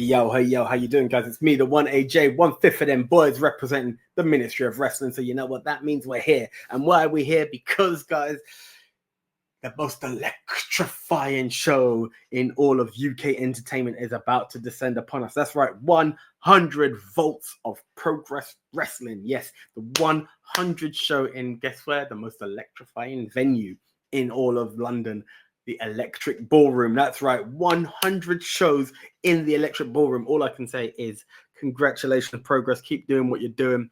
Hey yo, how you doing, guys? It's me, the one AJ, 1/5 of them boys representing the Ministry of Wrestling. So you know what that means? We're here. And why are we here? Because, guys, the most electrifying show in all of UK entertainment is about to descend upon us. That's right, 100 volts of Progress Wrestling. Yes, the 100 show in, guess where? The most electrifying venue in all of London. The Electric Ballroom. That's right, 100 shows in the Electric Ballroom. All I can say is congratulations, Progress. Keep doing what you're doing.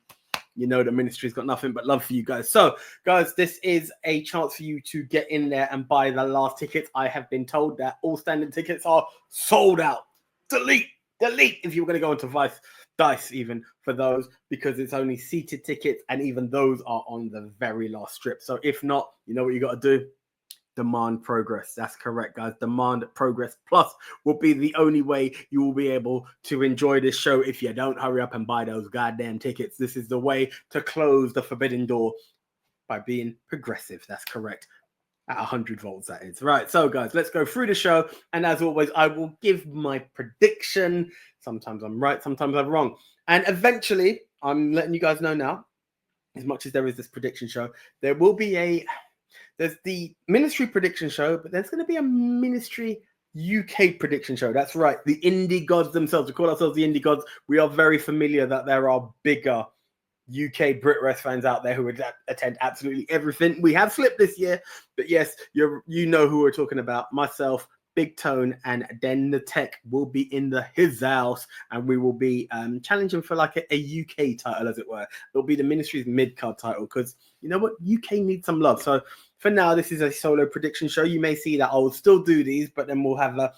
You know the ministry's got nothing but love for you guys. So, guys, this is a chance for you to get in there and buy the last tickets. I have been told that all standing tickets are sold out. Delete if you were going to go into Dice even for those, because it's only seated tickets, and even those are on the very last strip. So if not, you know what you got to do? Demand Progress. That's correct, guys. Demand Progress Plus will be the only way you will be able to enjoy this show if you don't hurry up and buy those goddamn tickets. This is the way to close the forbidden door by being progressive. That's correct. At 100 volts, that is. Right, so, guys, let's go through the show. And as always, I will give my prediction. Sometimes I'm right, sometimes I'm wrong. And eventually, I'm letting you guys know now, as much as there is this prediction show, there will be there's the Ministry prediction show, but there's going to be a Ministry UK prediction show. That's right. The indie gods themselves. We call ourselves the indie gods. We are very familiar that there are bigger UK Brit Rest fans out there who would attend absolutely everything. We have slipped this year, but yes, you know who we're talking about. Myself, Big Tone, and Den the Tech will be in his house, and we will be challenging for like a UK title, as it were. It'll be the Ministry's mid-card title, because you know what? UK needs some love. So for now, this is a solo prediction show. You may see that I will still do these, but then we'll have a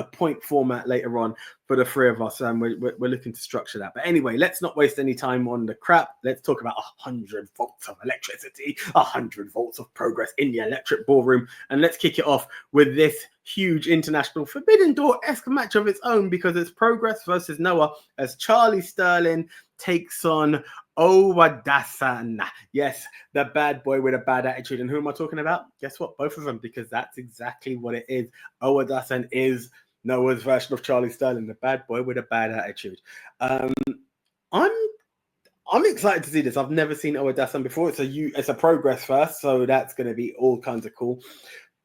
point format later on for the three of us, and we're looking to structure that. But anyway, let's not waste any time on the crap. Let's talk about 100 volts of electricity, 100 volts of progress in the Electric Ballroom, and let's kick it off with this huge international Forbidden Door-esque match of its own, because it's Progress versus Noah as Charlie Sterling takes on Owadasan. Yes, the bad boy with a bad attitude. And who am I talking about? Guess what? Both of them, because that's exactly what it is. Owadasan is Noah's version of Charlie Sterling, the bad boy with a bad attitude. I'm excited to see this. I've never seen Owadasan before. It's a Progress first, so that's going to be all kinds of cool.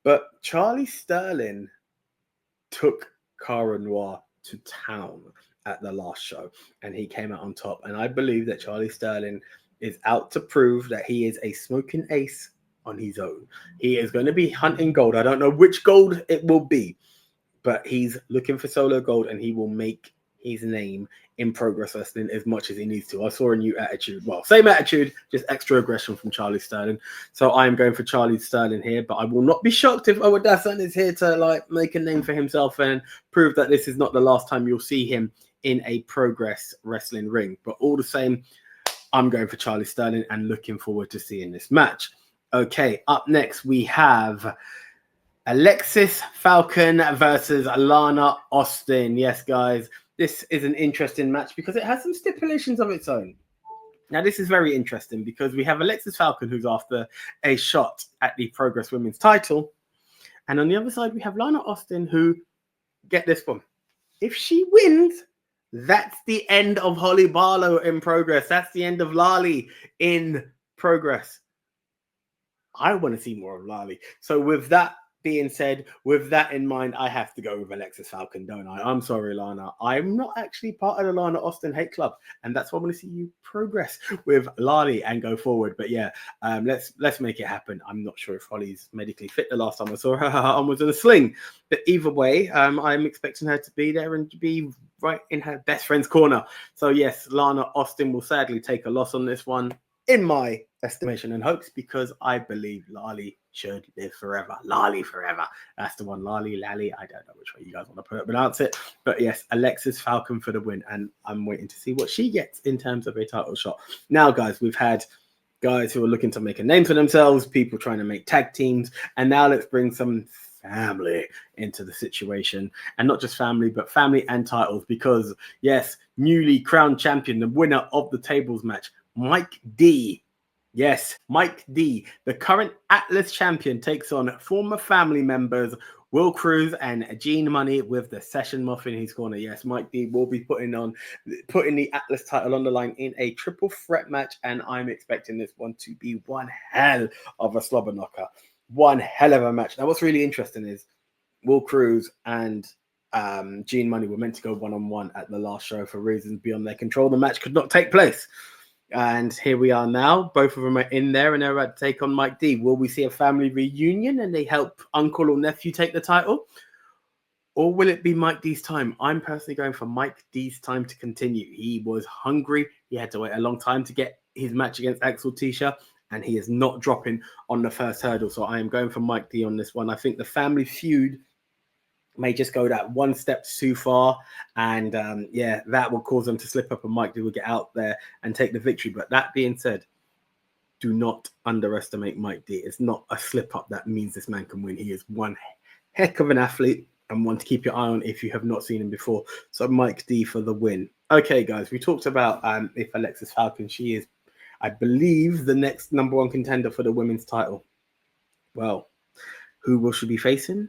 But Charlie Sterling took Cara Noir to town at the last show, and he came out on top. And I believe that Charlie Sterling is out to prove that he is a smoking ace on his own. He is going to be hunting gold. I don't know which gold it will be, but he's looking for solo gold, and he will make his name in Progress Wrestling as much as he needs to. I saw a new attitude. Well, same attitude, just extra aggression from Charlie Sterling. So I am going for Charlie Sterling here, but I will not be shocked if Owadasan is here to make a name for himself and prove that this is not the last time you'll see him in a Progress Wrestling ring. But all the same, I'm going for Charlie Sterling and looking forward to seeing this match. Okay, up next we have Alexis Falcon versus Lana Austin. Yes, guys, this is an interesting match because it has some stipulations of its own. Now, this is very interesting because we have Alexis Falcon, who's after a shot at the Progress Women's title. And on the other side, we have Lana Austin, who, get this one, if she wins, that's the end of Holly Barlow in Progress. That's the end of Lali in Progress. I want to see more of Lali. So with that being said, with that in mind, I have to go with Alexis Falcon, don't I? I'm sorry, Lana. I'm not actually part of the Lana Austin hate club, and that's why I want to see you progress with Lali and go forward. But yeah, let's make it happen. I'm not sure if Holly's medically fit. The last time I saw her arm was in a sling. But either way, I'm expecting her to be there and to be right in her best friend's corner. So yes, Lana Austin will sadly take a loss on this one, in my estimation and hopes, because I believe Lali should live forever. Lali forever. That's the one. Lali. I don't know which way you guys want to pronounce it. But yes, Alexis Falcon for the win. And I'm waiting to see what she gets in terms of a title shot. Now, guys, we've had guys who are looking to make a name for themselves, people trying to make tag teams. And now let's bring some family into the situation. And not just family, but family and titles. Because, yes, newly crowned champion, the winner of the tables match, Mike D, Yes, Mike D, the current Atlas champion, takes on former family members Will Cruz and Gene Money with the Session Muffin in his corner. Yes, Mike D will be putting the Atlas title on the line in a triple threat match, and I'm expecting this one to be one hell of a slobber knocker. One hell of a match. Now, what's really interesting is Will Cruz and Gene Money were meant to go one-on-one at the last show for reasons beyond their control. The match could not take place. And here we are now. Both of them are in there and they're about to take on Mike D. Will we see a family reunion and they help uncle or nephew take the title? Or will it be Mike D's time? I'm personally going for Mike D's time to continue. He was hungry. He had to wait a long time to get his match against Axel Tisha, and he is not dropping on the first hurdle. So I am going for Mike D on this one. I think the family feud may just go that one step too far, and that will cause them to slip up, and Mike D will get out there and take the victory. But that being said, do not underestimate Mike D. It's not a slip up that means this man can win. He is one heck of an athlete and one to keep your eye on if you have not seen him before. So Mike D for the win. Okay, guys, we talked about if Alexis Falcon, she is, I believe, the next number one contender for the women's title. Well, who will she be facing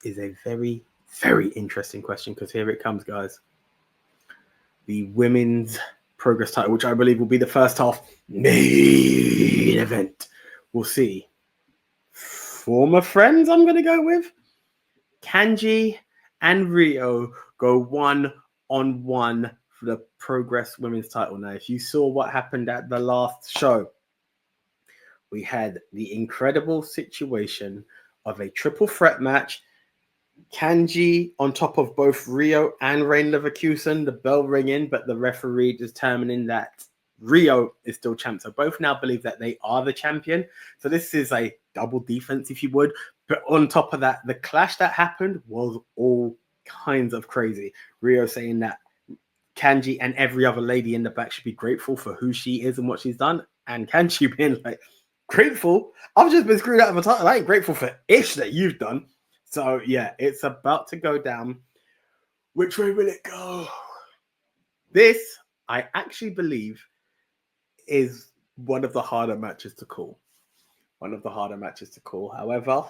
is a very, very interesting question, because here it comes, guys. The women's progress title, which I believe will be the first half main event. We'll see. Former friends, I'm going to go with. Kanji and Rio go one-on-one for the progress women's title. Now, if you saw what happened at the last show, we had the incredible situation of a triple threat match. Kanji on top of both Rio and Rain Leverkusen, the bell ringing, but the referee determining that Rio is still champ. So both now believe that they are the champion. So this is a double defense, if you would. But on top of that, the clash that happened was all kinds of crazy. Rio saying that Kanji and every other lady in the back should be grateful for who she is and what she's done. And Kanji being like, grateful? I've just been screwed out of a title. I ain't grateful for ish that you've done. So, yeah, it's about to go down. Which way will it go? This, I actually believe, is one of the harder matches to call. However,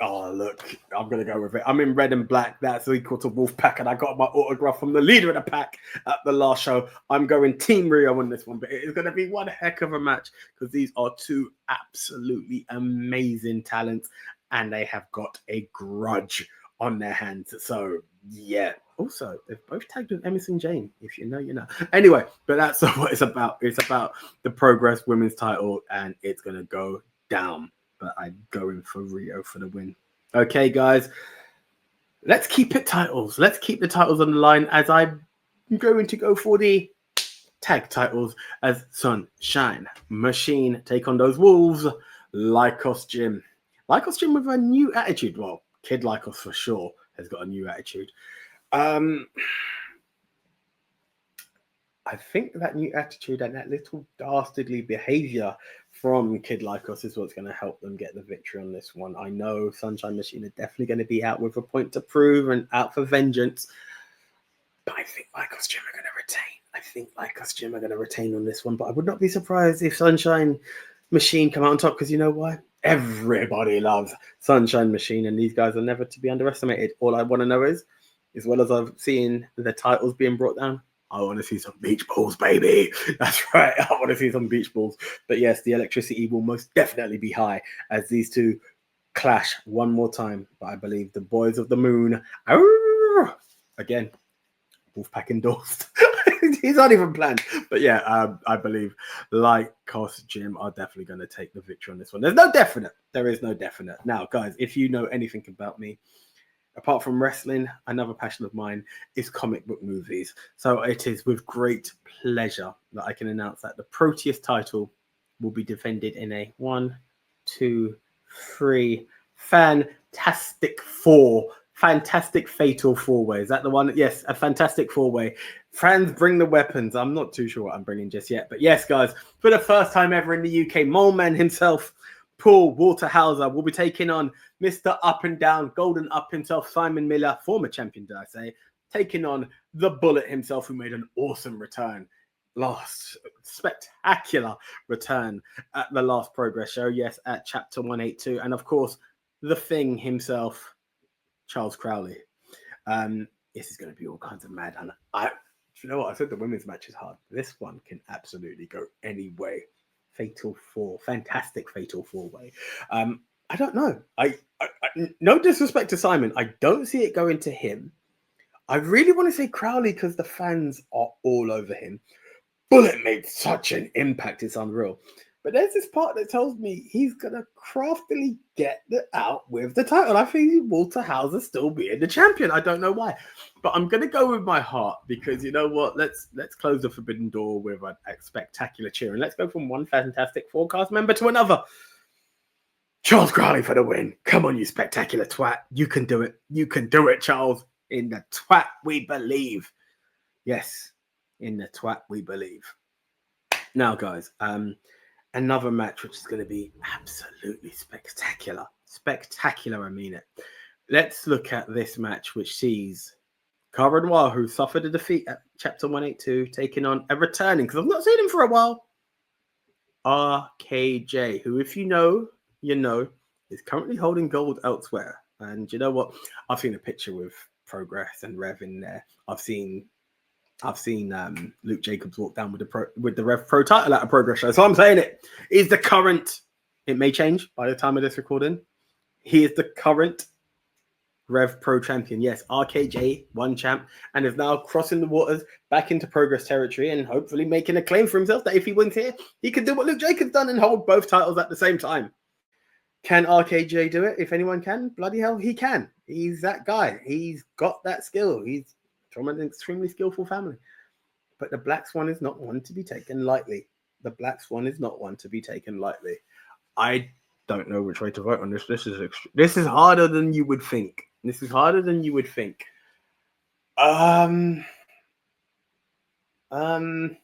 oh, look, I'm going to go with it. I'm in red and black. That's equal to Wolfpack, and I got my autograph from the leader of the pack at the last show. I'm going Team Rio on this one, but it is going to be one heck of a match, because these are two absolutely amazing talents, and they have got a grudge on their hands. So, yeah. Also, they've both tagged with Emerson Jane. If you know, you know. Anyway, but that's what it's about. It's about the Progress Women's title, and it's going to go down. But I'm going for Rio for the win. Okay, guys. Let's keep it titles. Let's keep the titles on the line, as I'm going to go for the tag titles as Sunshine Machine take on those Wolves. Lycos Jim. Lycos Jim with a new attitude. Well, Kid Lycos for sure has got a new attitude. I think that new attitude and that little dastardly behavior from Kid Lycos is what's going to help them get the victory on this one. I know Sunshine Machine are definitely going to be out with a point to prove and out for vengeance, but I think Lycos Jim are going to retain on this one, but I would not be surprised if Sunshine Machine come out on top, because you know why? Everybody loves Sunshine Machine, and these guys are never to be underestimated. All I want to know is, as well as I've seen the titles being brought down, I want to see some beach balls, baby. That's right. I want to see some beach balls. But yes, the electricity will most definitely be high as these two clash one more time. But I believe the boys of the moon, again, Wolfpack endorsed. He's not even planned. But yeah, I believe Lycos Jim are definitely going to take the victory on this one. There is no definite. Now, guys, if you know anything about me, apart from wrestling, another passion of mine is comic book movies. So it is with great pleasure that I can announce that the Proteus title will be defended in a 1, 2, 3 fantastic fatal four-way. Is that the one? Yes, a fantastic four-way. Fans, bring the weapons. I'm not too sure what I'm bringing just yet. But yes, guys, for the first time ever in the UK, Mole Man himself, Paul Waterhauser, will be taking on Mr. Up and Down, Golden Up himself, Simon Miller, former champion, did I say, taking on the Bullet himself, who made an awesome return last spectacular return at the last Progress show. Yes, at chapter 182. And of course, the Thing himself, Charles Crowley. This is going to be all kinds of mad. And you know what? I said the women's match is hard. This one can absolutely go any way. Fatal Four, fantastic Fatal Four way. I don't know. I no disrespect to Simon. I don't see it going to him. I really want to say Crowley because the fans are all over him. Bullet made such an impact, it's unreal. But there's this part that tells me he's going to craftily get out with the title. I think Walter Hauser still being the champion. I don't know why. But I'm going to go with my heart because you know what? Let's close the forbidden door with a spectacular cheer. And let's go from one fantastic forecast member to another. Charles Crowley for the win. Come on, you spectacular twat. You can do it. You can do it, Charles. In the twat we believe. Yes, in the twat we believe. Now, guys, another match which is going to be absolutely spectacular. Spectacular, I mean it. Let's look at this match which sees Cara Noir, who suffered a defeat at Chapter 182, taking on a returning, because I've not seen him for a while, RKJ, who, if you know, you know, is currently holding gold elsewhere. And you know what? I've seen a picture with Progress and Rev in there. I've seen Luke Jacobs walk down with the Rev Pro title at a Progress show. So I'm saying it is the current. It may change by the time of this recording. He is the current Rev Pro champion. Yes, RKJ, one champ, and is now crossing the waters back into Progress territory and hopefully making a claim for himself that if he wins here, he can do what Luke Jacobs done and hold both titles at the same time. Can RKJ do it? If anyone can, bloody hell, he can. He's that guy. He's got that skill. He's from an extremely skillful family. But the Black Swan is not one to be taken lightly. The Black Swan is not one to be taken lightly. I don't know which way to vote on this. This is harder than you would think. This is harder than you would think. I can't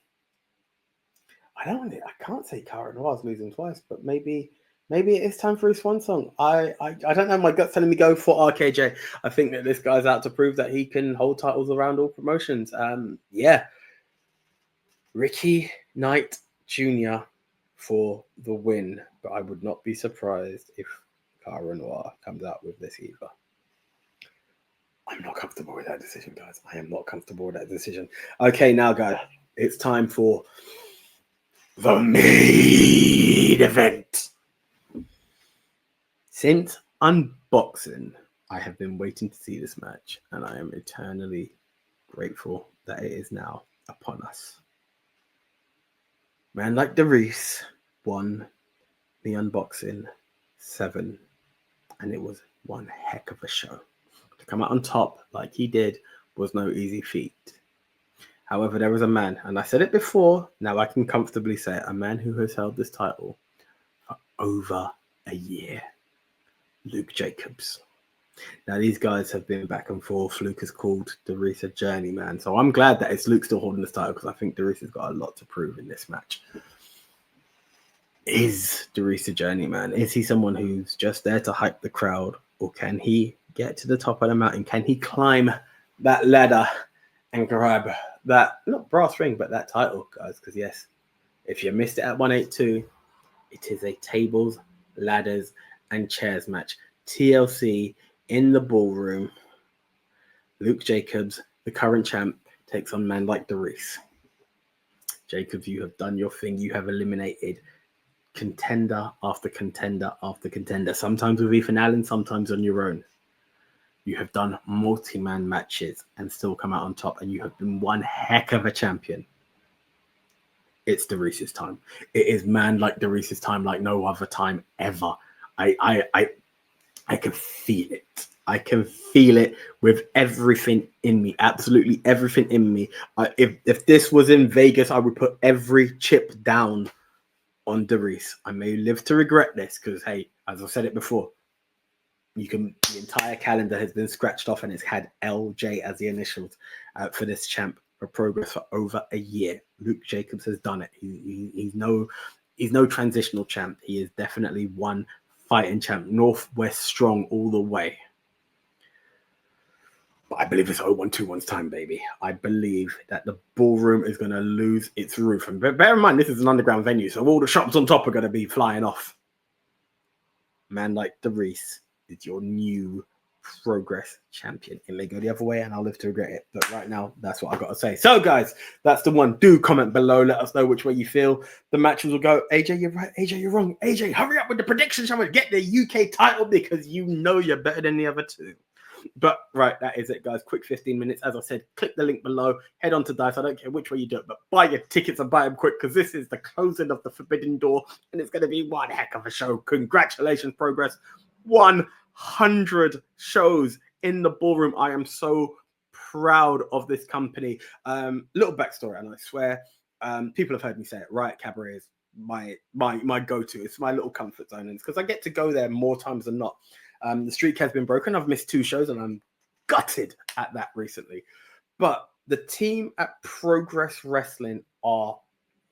say Cara Noir's losing twice, but maybe it is time for his swan song. I don't know. My gut's telling me go for RKJ. I think that this guy's out to prove that he can hold titles around all promotions. Yeah. Ricky Knight Jr. for the win, but I would not be surprised if Cara Noir comes out with this either. I'm not comfortable with that decision, guys. I am not comfortable with that decision. Okay, now, guys, it's time for the main event. Since unboxing, I have been waiting to see this match, and I am eternally grateful that it is now upon us. Man like Darius won the unboxing 7, and it was one heck of a show. To come out on top like he did was no easy feat. However, there was a man, and I said it before, now I can comfortably say it, a man who has held this title for over a year. Luke Jacobs. Now, these guys have been back and forth. Luke has called Darius a journeyman. So I'm glad that it's Luke still holding this title because I think Darius has got a lot to prove in this match. Is Darius a journeyman? Is he someone who's just there to hype the crowd? Or can he get to the top of the mountain? Can he climb that ladder and grab that, not brass ring, but that title, guys? Because yes, if you missed it at 182, it is a tables, ladders, and chairs match. TLC in the ballroom. Luke Jacobs, the current champ, takes on man like Darius. Jacobs, you have done your thing. You have eliminated contender after contender after contender. Sometimes with Ethan Allen, sometimes on your own. You have done multi-man matches and still come out on top, and you have been one heck of a champion. It's Darius's time. It is man like Darius's time, like no other time ever. I can feel it. I can feel it with everything in me. Absolutely everything in me. If this was in Vegas, I would put every chip down on Darius. I may live to regret this because, hey, as I've said it before, the entire calendar has been scratched off and it's had LJ as the initials for this champ for Progress for over a year. Luke Jacobs has done it. He's no transitional champ. He is definitely one fighting champ. Northwest strong all the way. But I believe it's 0121's time, baby. I believe that the ballroom is going to lose its roof. And bear in mind, this is an underground venue, so all the shops on top are going to be flying off. Man like the Reese is your new Progress champion. It may go the other way and I'll live to regret it. But right now, that's what I've got to say. So, guys, that's the one. Do comment below. Let us know which way you feel the matches will go. AJ, you're right. AJ, you're wrong. AJ, hurry up with the predictions. Shall we get the UK title because you know you're better than the other two. But right, that is it, guys. Quick 15 minutes. As I said, click the link below. Head on to Dice. I don't care which way you do it, but buy your tickets and buy them quick because this is the closing of the Forbidden Door and it's going to be one heck of a show. Congratulations, Progress. 100 shows in the ballroom. I am so proud of this company. Little backstory, and I swear, people have heard me say it. Riot Cabaret is my go-to. It's my little comfort zone, and it's because I get to go there more times than not. The streak has been broken. I've missed 2 shows, and I'm gutted at that recently. But the team at Progress Wrestling are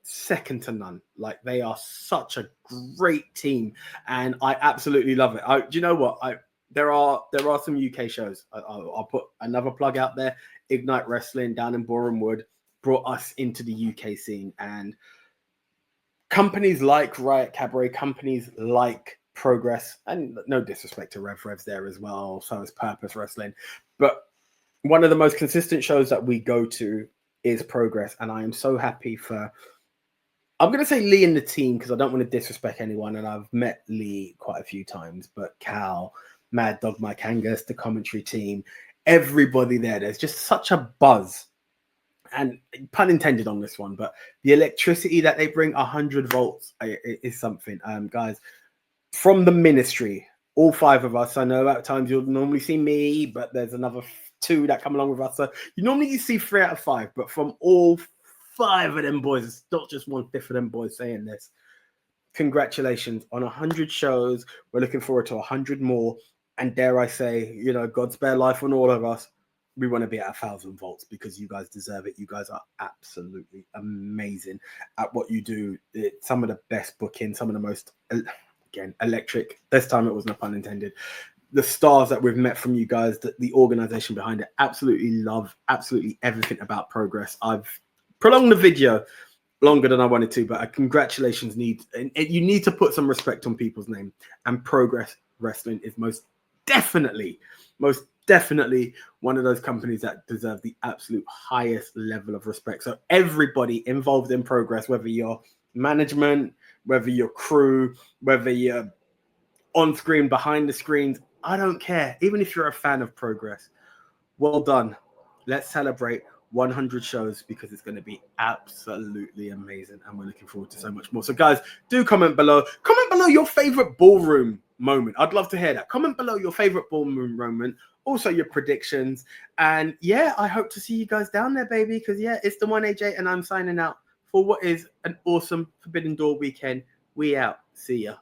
second to none. Like, they are such a great team, and I absolutely love it. Do you know what? There are some UK shows. I'll put another plug out there. Ignite Wrestling down in Boreham Wood brought us into the UK scene, and companies like Riot Cabaret, companies like Progress, and no disrespect to Revs there as well, so is Purpose Wrestling, but one of the most consistent shows that we go to is Progress, and I am so happy for, I'm going to say Lee and the team because I don't want to disrespect anyone, and I've met Lee quite a few times, but Cal, Mad Dog Mike Angus, the commentary team, everybody there's just such a buzz, and pun intended on this one, but the electricity that they bring, 100 volts, is something. Guys, from the ministry, all 5 of us, I know at times you'll normally see me, but there's another 2 that come along with us, so you see 3 out of 5, but from all 5 of them boys, it's not just 1/5 of them boys saying this. Congratulations on 100 shows. We're looking forward to 100 more. And dare I say, God spare life on all of us. We want to be at 1,000 volts because you guys deserve it. You guys are absolutely amazing at what you do. It's some of the best booking, some of the most, again, electric. This time it wasn't a pun intended. The stars that we've met from you guys, the organization behind it, absolutely love absolutely everything about Progress. I've prolonged the video longer than I wanted to, but congratulations you need to put some respect on people's name, and Progress Wrestling is most definitely one of those companies that deserve the absolute highest level of respect. So everybody involved in Progress, whether you're management, whether you're crew, whether you're on screen, behind the screens, I don't care. Even if you're a fan of Progress, well done. Let's celebrate 100 shows because it's going to be absolutely amazing, and we're looking forward to so much more. So guys, do comment below your favorite ballroom moment. I'd love to hear that. Comment below your favorite ballroom moment, also your predictions, and yeah, I hope to see you guys down there, baby, because yeah, it's the one AJ, and I'm signing out for what is an awesome Forbidden Door weekend. We out. See ya.